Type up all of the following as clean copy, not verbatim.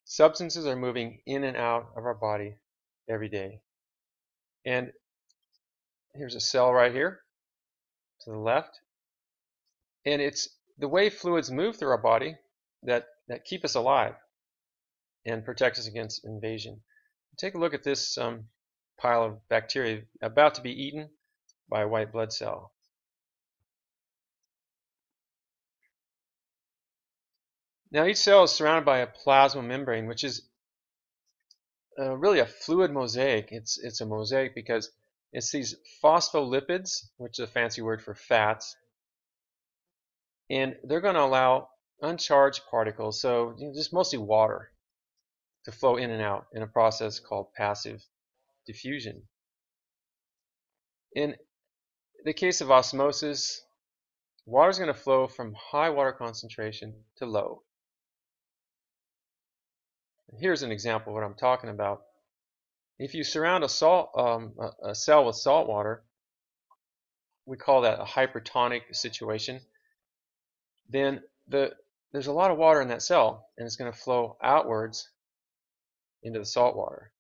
Substances are moving in and out of our body every day. And here's a cell right here to the left. And it's the way fluids move through our body that keep us alive and protect us against invasion. Take a look at this pile of bacteria about to be eaten by a white blood cell. Now each cell is surrounded by a plasma membrane, which is really a fluid mosaic. It's a mosaic because it's these phospholipids, which is a fancy word for fats, and they're going to allow uncharged particles, so just mostly water, to flow in and out in a process called passive diffusion. In the case of osmosis, water is going to flow from high water concentration to low. Here's an example of what I'm talking about. If you surround a cell with salt water, we call that a hypertonic situation, then there's a lot of water in that cell, and it's going to flow outwards into the salt water.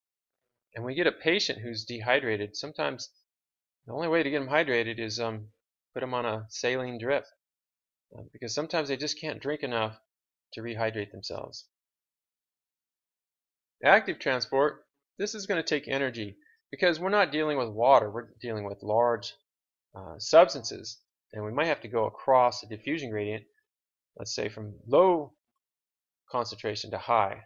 And when we get a patient who's dehydrated, sometimes the only way to get them hydrated is put them on a saline drip, because sometimes they just can't drink enough to rehydrate themselves. Active transport, this is going to take energy because we're not dealing with water, we're dealing with large substances, and we might have to go across the diffusion gradient, let's say from low concentration to high.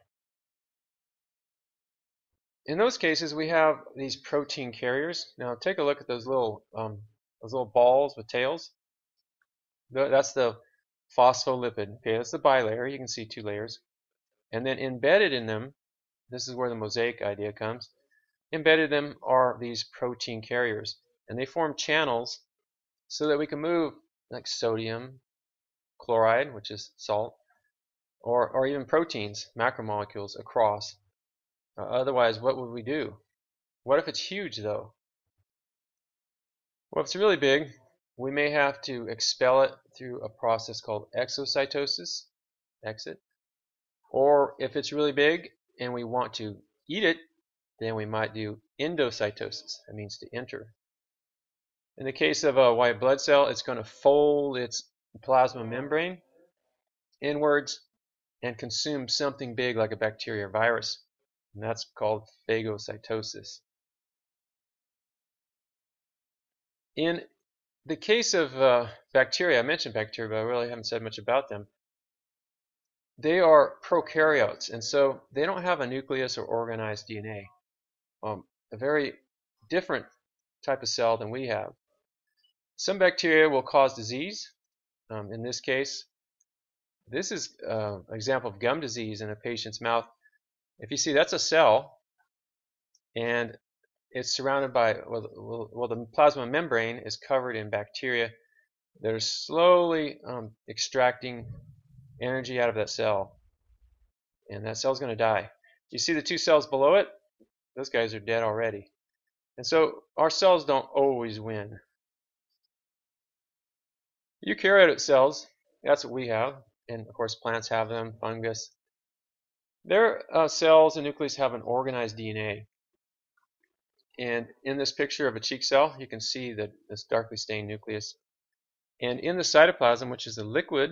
In those cases, we have these protein carriers. Now take a look at those little balls with tails. That's the phospholipid. Okay, that's the bilayer. You can see two layers, and then embedded in them, this is where the mosaic idea comes. Embedded in them are these protein carriers, and they form channels so that we can move like sodium chloride, which is salt, or even proteins, macromolecules, across. Otherwise, what would we do? What if it's huge, though? Well, if it's really big, we may have to expel it through a process called exocytosis, exit. Or if it's really big and we want to eat it, then we might do endocytosis. That means to enter. In the case of a white blood cell, it's going to fold its plasma membrane inwards and consume something big like a bacteria or virus. And that's called phagocytosis. In the case of bacteria, I mentioned bacteria, but I really haven't said much about them. They are prokaryotes, and so they don't have a nucleus or organized DNA. A very different type of cell than we have. Some bacteria will cause disease. In this case, this is an example of gum disease in a patient's mouth. If you see, that's a cell, and it's surrounded by, well, the plasma membrane is covered in bacteria that are slowly extracting energy out of that cell, and that cell's going to die. You see the two cells below it? Those guys are dead already. And so our cells don't always win. Eukaryote cells, that's what we have, and of course plants have them, fungus. Their cells and nucleus have an organized DNA. And in this picture of a cheek cell, you can see that this darkly stained nucleus. And in the cytoplasm, which is the liquid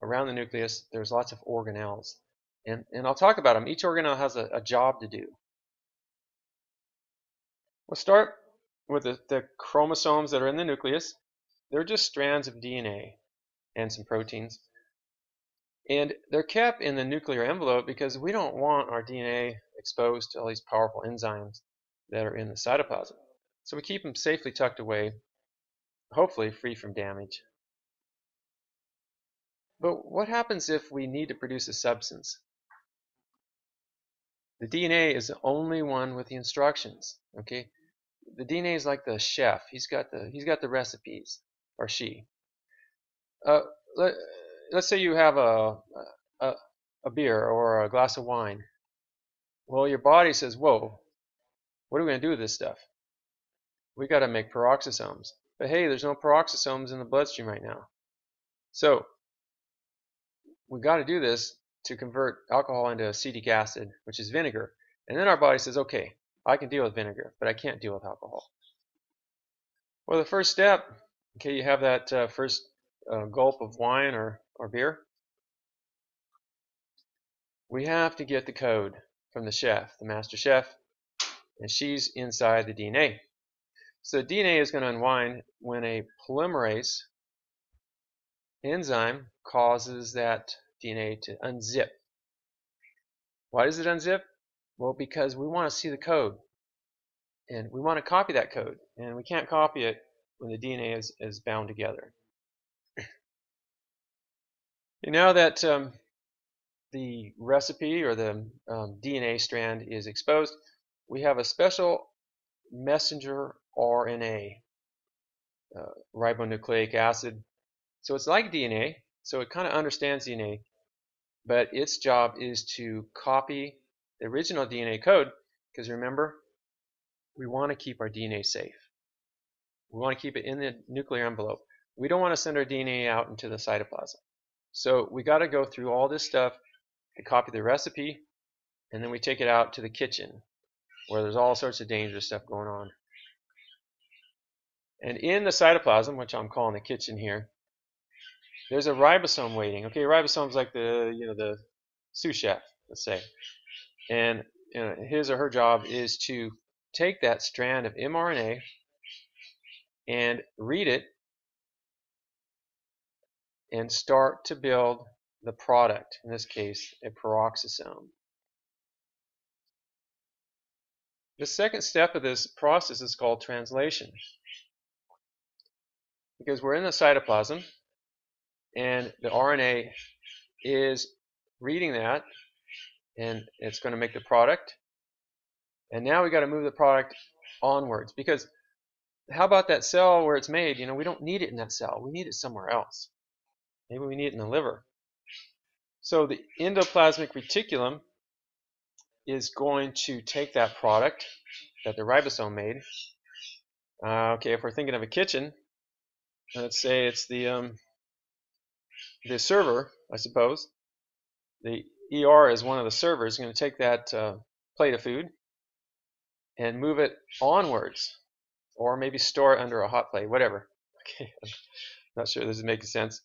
around the nucleus, there's lots of organelles. And I'll talk about them. Each organelle has a job to do. We'll start with the chromosomes that are in the nucleus. They're just strands of DNA and some proteins. And they're kept in the nuclear envelope because we don't want our DNA exposed to all these powerful enzymes that are in the cytoplasm. So we keep them safely tucked away, hopefully free from damage. But what happens if we need to produce a substance? The DNA is the only one with the instructions. Okay, the DNA is like the chef. He's got the recipes, or she. Let's say you have a beer or a glass of wine. Well, your body says, "Whoa, what are we going to do with this stuff? We got to make peroxisomes." But hey, there's no peroxisomes in the bloodstream right now. So we got to do this. to convert alcohol into acetic acid, which is vinegar. And then our body says, okay, I can deal with vinegar, but I can't deal with alcohol. Well, the first step, okay, you have that first gulp of wine or beer. We have to get the code from the chef, the master chef, and she's inside the DNA. So DNA is going to unwind when a polymerase enzyme causes that DNA to unzip. Why does it unzip? Well, because we want to see the code, and we want to copy that code, and we can't copy it when the DNA is bound together. And now that the recipe or the DNA strand is exposed, we have a special messenger RNA, ribonucleic acid. So it's like DNA, so it kind of understands DNA, but its job is to copy the original DNA code, because remember, we want to keep our DNA safe. We want to keep it in the nuclear envelope. We don't want to send our DNA out into the cytoplasm. So we got to go through all this stuff to copy the recipe, and then we take it out to the kitchen, where there's all sorts of dangerous stuff going on. And in the cytoplasm, which I'm calling the kitchen here, there's a ribosome waiting. Okay, ribosome's like the sous chef, let's say, and his or her job is to take that strand of mRNA and read it and start to build the product, in this case a peroxisome. The second step of this process is called translation, because we're in the cytoplasm and the RNA is reading that, and it's going to make the product, and now we got to move the product onwards, because how about that cell where it's made? We don't need it in that cell, we need it somewhere else. Maybe we need it in the liver. So the endoplasmic reticulum is going to take that product that the ribosome made. Okay, if we're thinking of a kitchen, let's say it's the server, I suppose. The ER is one of the servers, going to take that plate of food and move it onwards, or maybe store it under a hot plate, whatever. Okay, I'm not sure this is making sense.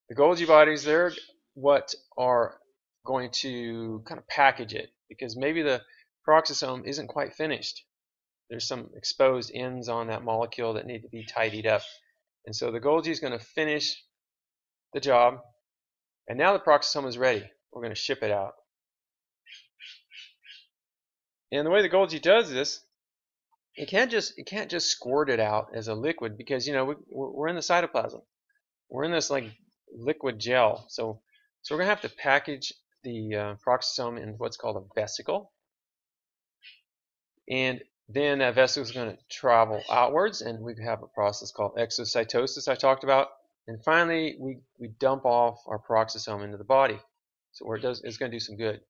The Golgi bodies, they're what are going to kind of package it, because maybe the peroxisome isn't quite finished. There's some exposed ends on that molecule that need to be tidied up. And so the Golgi is going to finish the job, and now the peroxisome is ready. We're going to ship it out. And the way the Golgi does this, it can't just squirt it out as a liquid, because we're in the cytoplasm. We're in this like liquid gel. So we're going to have to package the peroxisome in what's called a vesicle, and then that vesicle is going to travel outwards, and we have a process called exocytosis I talked about, and finally we dump off our peroxisome into the body. So where it's going to do some good.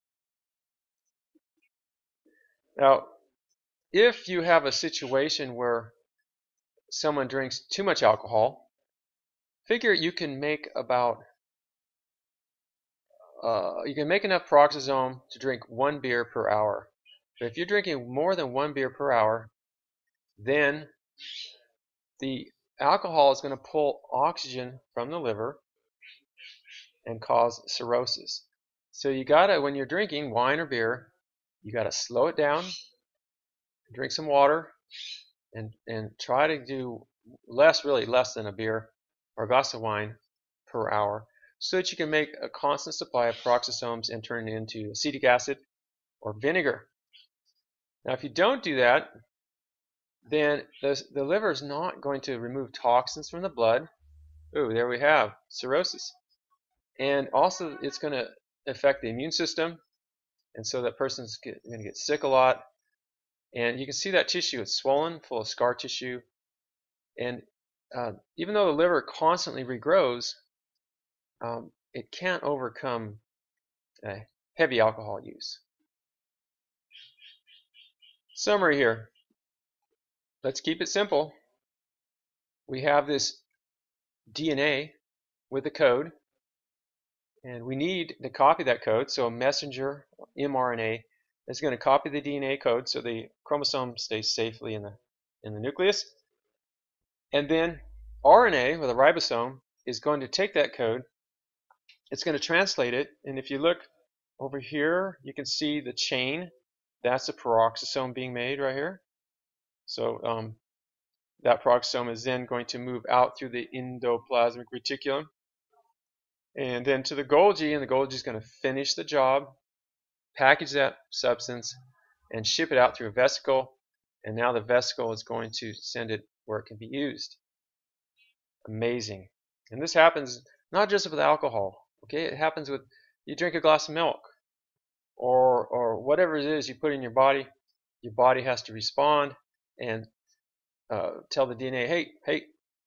Now, if you have a situation where someone drinks too much alcohol, figure you can make about enough peroxisome to drink 1 beer per hour. But if you're drinking more than 1 beer per hour, then the alcohol is going to pull oxygen from the liver and cause cirrhosis. So you gotta, when you're drinking wine or beer, you gotta slow it down, drink some water, and try to do really less than a beer or a glass of wine per hour, so that you can make a constant supply of peroxisomes and turn it into acetic acid or vinegar. Now, if you don't do that, then the liver is not going to remove toxins from the blood. Ooh, there we have cirrhosis. And also, it's going to affect the immune system, and so that person's going to get sick a lot. And you can see that tissue, it's swollen, full of scar tissue. And even though the liver constantly regrows, it can't overcome heavy alcohol use. Summary here. Let's keep it simple. We have this DNA with a code, And we need to copy that code. So a messenger mRNA is going to copy the DNA code so the chromosome stays safely in the nucleus. And then RNA, with a ribosome, is going to take that code. It's going to translate it. And if you look over here, you can see the chain. That's a peroxisome being made right here. So that peroxisome is then going to move out through the endoplasmic reticulum and then to the Golgi, and the Golgi is going to finish the job, package that substance, and ship it out through a vesicle. And now the vesicle is going to send it where it can be used. Amazing. And this happens not just with alcohol. Okay, it happens with you drink a glass of milk, or whatever it is you put in your body. Your body has to respond and tell the DNA, hey,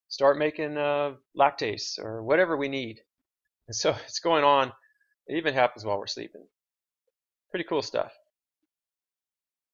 start making lactase or whatever we need. And so it's going on. It even happens while we're sleeping. Pretty cool stuff.